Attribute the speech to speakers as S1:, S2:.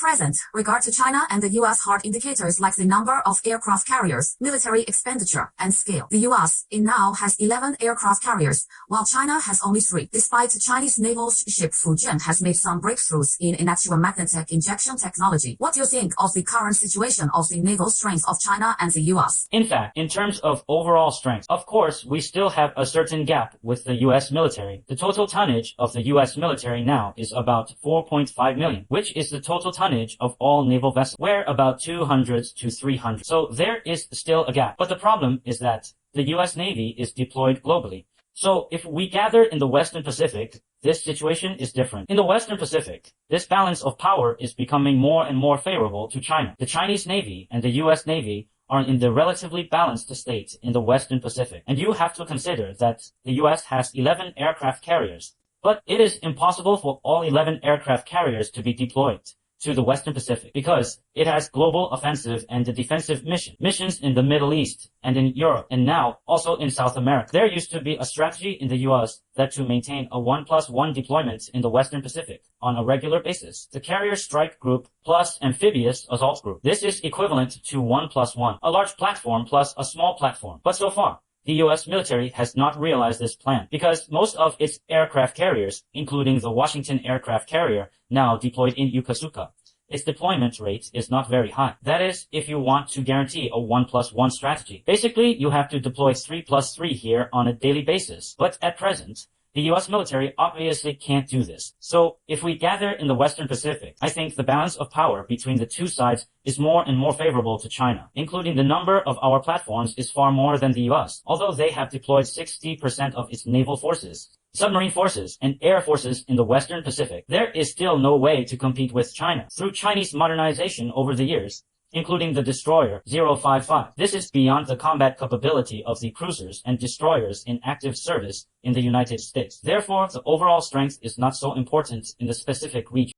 S1: present, regard to China and the U.S. hard indicators like the number of aircraft carriers, military expenditure, and scale. The U.S. now has 11 aircraft carriers, while China has only 3. Despite Chinese naval ship Fujian has made some breakthroughs in electromagnetic injection technology, what do you think of the current situation of the naval strength of China and the U.S.?
S2: In fact, in terms of overall strength, of course, we still have a certain gap with the U.S. military. The total tonnage of the U.S. military now is about 4.5 million, which is the total tonnage of all naval vessels. We're about 200 to 300. So there is still a gap. But the problem is that the U.S. Navy is deployed globally. So if we gather in the Western Pacific, this situation is different. In the Western Pacific, this balance of power is becoming more and more favorable to China. The Chinese Navy and the U.S. Navy are in the relatively balanced state in the Western Pacific. And you have to consider that the U.S. has 11 aircraft carriers. But it is impossible for all 11 aircraft carriers to be deployed to the Western Pacific because it has global offensive and defensive missions in the Middle East and in Europe and now also in South America. There used to be a strategy in the U.S. that to maintain a 1+1 deployment in the Western Pacific on a regular basis. The Carrier Strike Group plus Amphibious Assault Group. This is equivalent to 1+1, a large platform plus a small platform. But so far, the U.S. military has not realized this plan because most of its aircraft carriers, including the Washington aircraft carrier, now deployed in Yokosuka, its deployment rate is not very high. That is, if you want to guarantee a 1+1 strategy. Basically, you have to deploy 3+3 here on a daily basis. But at present, the U.S. military obviously can't do this. So, if we gather in the Western Pacific, I think the balance of power between the two sides is more and more favorable to China. Including the number of our platforms is far more than the U.S., although they have deployed 60% of its naval forces, submarine forces, and air forces in the Western Pacific. There is still no way to compete with China. Through Chinese modernization over the years, including the destroyer 055. This is beyond the combat capability of the cruisers and destroyers in active service in the United States. Therefore, the overall strength is not so important in the specific region.